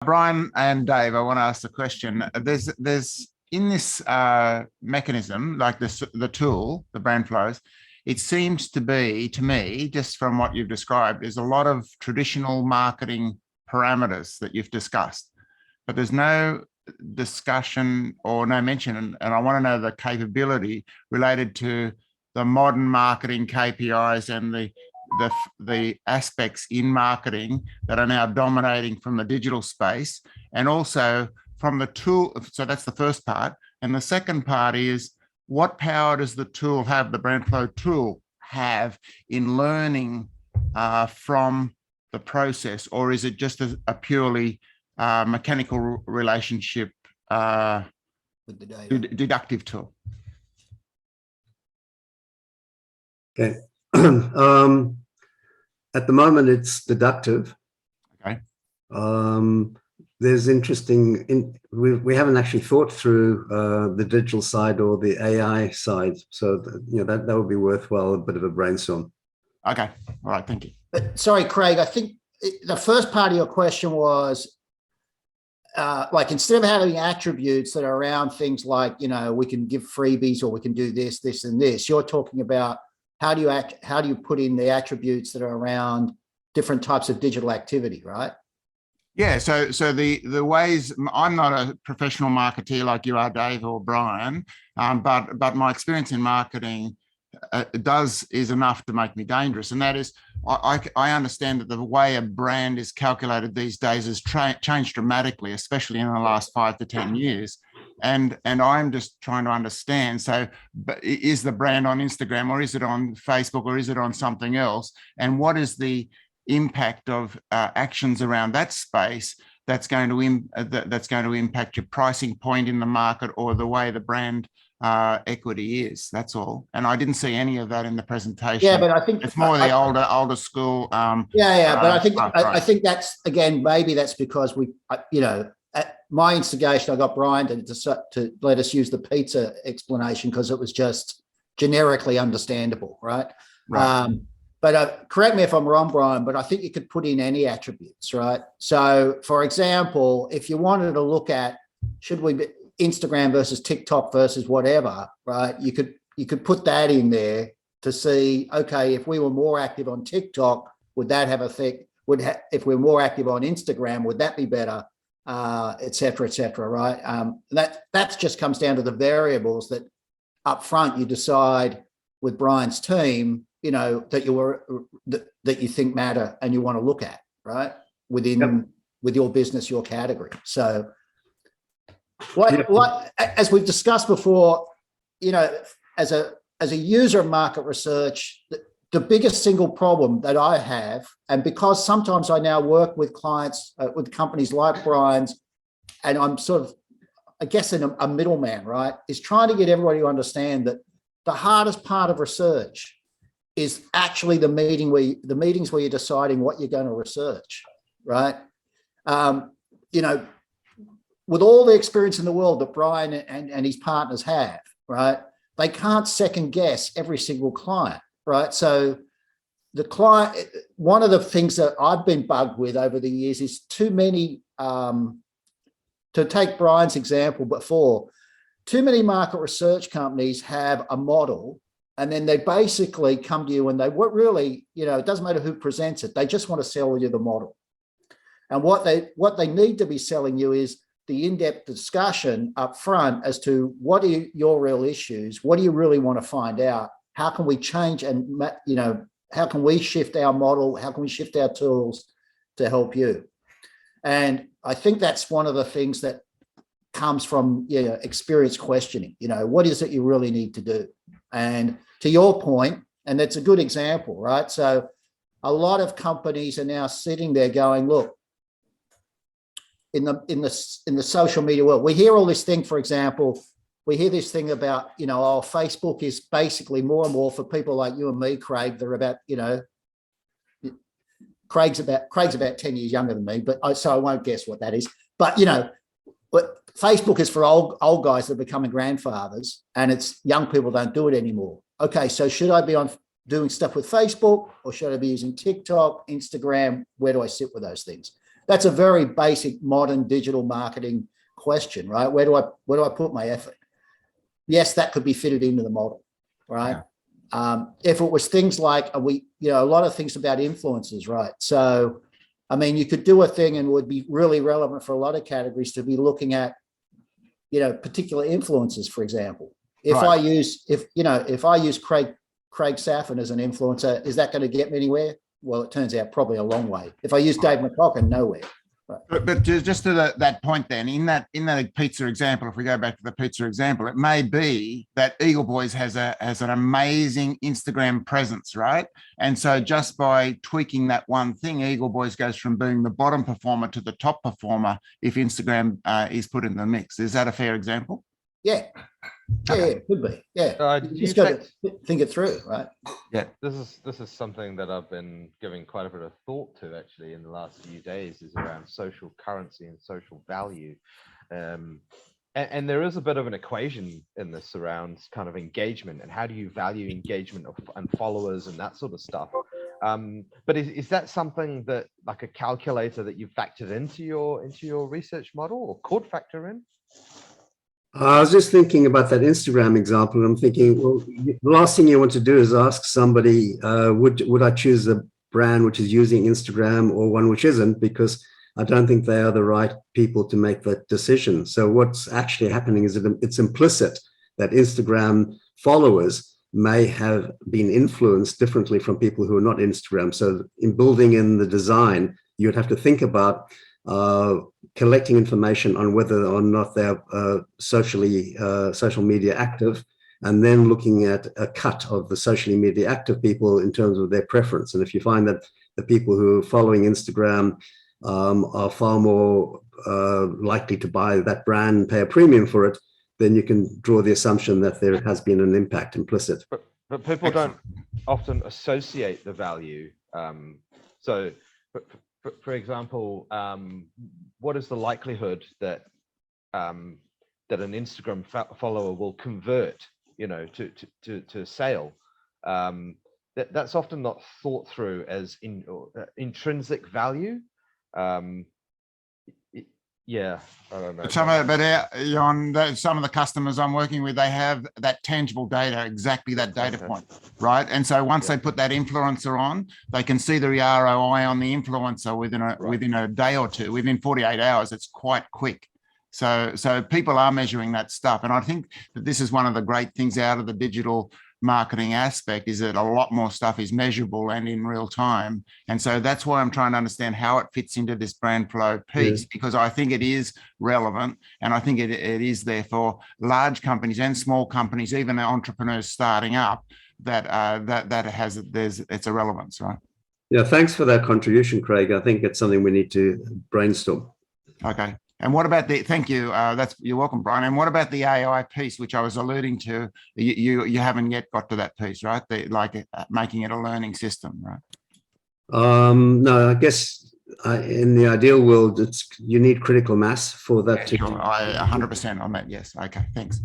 Brian and Dave, I want to ask the question. There's in this mechanism, like the tool, the Brandflows, it seems to be, to me, just from what you've described, is a lot of traditional marketing parameters that you've discussed, but there's no discussion or no mention, and I want to know the capability related to the modern marketing KPIs and the aspects in marketing that are now dominating from the digital space, and also from the tool. So that's the first part. And the second part is, what power does the tool have, the Brandflow tool have, in learning from the process, or is it just a purely mechanical relationship with the data, deductive tool? Okay. At the moment, it's deductive. Okay. There's interesting. We haven't actually thought through the digital side or the AI side, so that would be worthwhile, a bit of a brainstorm. Okay. All right. Thank you. Sorry, Craig. I think the first part of your question was, like, instead of having attributes that are around things like, we can give freebies or we can do this, this, and this, you're talking about how do you put in the attributes that are around different types of digital activity, right? Yeah. So the ways, I'm not a professional marketeer like you are, Dave or Brian, but my experience in marketing is enough to make me dangerous, and that is, I understand that the way a brand is calculated these days has changed dramatically, especially in the last 5 to 10 years. And I'm just trying to understand. So, is the brand on Instagram, or is it on Facebook, or is it on something else? And what is the impact of actions around that space that's going to impact your pricing point in the market, or the way the brand equity is? That's all. And I didn't see any of that in the presentation. Yeah, but I think it's more the older school. But I think that's, again, maybe that's because we, at my instigation, I got Brian to let us use the pizza explanation because it was just generically understandable, right? But correct me if I'm wrong, Brian, but I think you could put in any attributes, right? So, for example, if you wanted to look at, should we be Instagram versus TikTok versus whatever, right? You could put that in there to see, okay, if we were more active on TikTok, would that have effect? If we're more active on Instagram, would that be better? Et cetera, right? That just comes down to the variables that up front you decide with Brian's team, that you think matter and you want to look at, right? With your business, your category. So as we've discussed before, as a user of market research, the biggest single problem that I have, and because sometimes I now work with clients, with companies like Brian's, and I'm sort of, I guess, a middleman, right, is trying to get everybody to understand that the hardest part of research is actually the meetings where you're deciding what you're going to research, right? With all the experience in the world that Brian and his partners have, right, they can't second guess every single client, right? So the client, one of the things that I've been bugged with over the years is too many, to take Brian's example before, too many market research companies have a model, and then they basically come to you and they really, it doesn't matter who presents it, they just want to sell you the model. And what they need to be selling you is the in-depth discussion up front as to what are your real issues, what do you really want to find out, how can we change, and how can we shift our model, how can we shift our tools to help you. And I think that's one of the things that comes from experience questioning. What is it you really need to do? And to your point, and that's a good example, right? So a lot of companies are now sitting there going, look, in the social media world, we hear all this thing. For example, we hear this thing about, Facebook is basically more and more for people like you and me, Craig. They're about, Craig's about 10 years younger than me, so I won't guess what that is. But but Facebook is for old guys that are becoming grandfathers, and it's young people don't do it anymore. Okay, so should I be doing stuff with Facebook, or should I be using TikTok, Instagram? Where do I sit with those things? that's a very basic modern digital marketing question, right? Where do I put my effort? Yes, that could be fitted into the model, right? Yeah. If it was things like a lot of things about influencers, right? So, I mean, you could do a thing and it would be really relevant for a lot of categories to be looking at, particular influencers, for example. If I use Craig Saphin as an influencer, is that going to get me anywhere? Well, it turns out probably a long way. If I use Dave McCocken, nowhere. Right. But just to that point, then in that pizza example, if we go back to the pizza example, it may be that Eagle Boys has an amazing Instagram presence, right? And so just by tweaking that one thing, Eagle Boys goes from being the bottom performer to the top performer if Instagram is put in the mix. Is that a fair example? Yeah. Yeah, it could be. Yeah. You just got to think it through, right? Yeah. This is something that I've been giving quite a bit of thought to actually in the last few days, is around social currency and social value. And there is a bit of an equation in this around kind of engagement and how do you value engagement and followers and that sort of stuff. But is that something that, like a calculator, that you factored into your research model or could factor in? I was just thinking about that Instagram example, and I'm thinking, well, the last thing you want to do is ask somebody, would I choose a brand which is using Instagram or one which isn't, because I don't think they are the right people to make that decision. So what's actually happening is that it's implicit that Instagram followers may have been influenced differently from people who are not Instagram. So in building in the design, you'd have to think about collecting information on whether or not they're social media active, and then looking at a cut of the socially media active people in terms of their preference. And if you find that the people who are following Instagram are far more likely to buy that brand and pay a premium for it, then you can draw the assumption that there has been an impact implicit. But people don't often associate the value. For example, what is the likelihood that an Instagram follower will convert, to sale? That's often not thought through as intrinsic value. Yeah, I don't know. Some of the customers I'm working with, they have that tangible data, exactly that data point, right? And so once they put that influencer on, they can see the ROI on the influencer within a day or two, within 48 hours. It's quite quick. So people are measuring that stuff, and I think that this is one of the great things out of the digital marketing aspect, is that a lot more stuff is measurable and in real time. And so that's why I'm trying to understand how it fits into this brand flow piece, because I think it is relevant, and I think it is there for large companies and small companies, even the entrepreneurs starting up, that it's a relevance, right? Yeah, thanks for that contribution, Craig. I think it's something we need to brainstorm. Okay. And what about thank you, you're welcome, Brian. And what about the AI piece, which I was alluding to? You haven't yet got to that piece, right? Making it a learning system, right? No, I guess in the ideal world, you need critical mass for that. Yeah, sure. 100% on that, yes. Okay, thanks.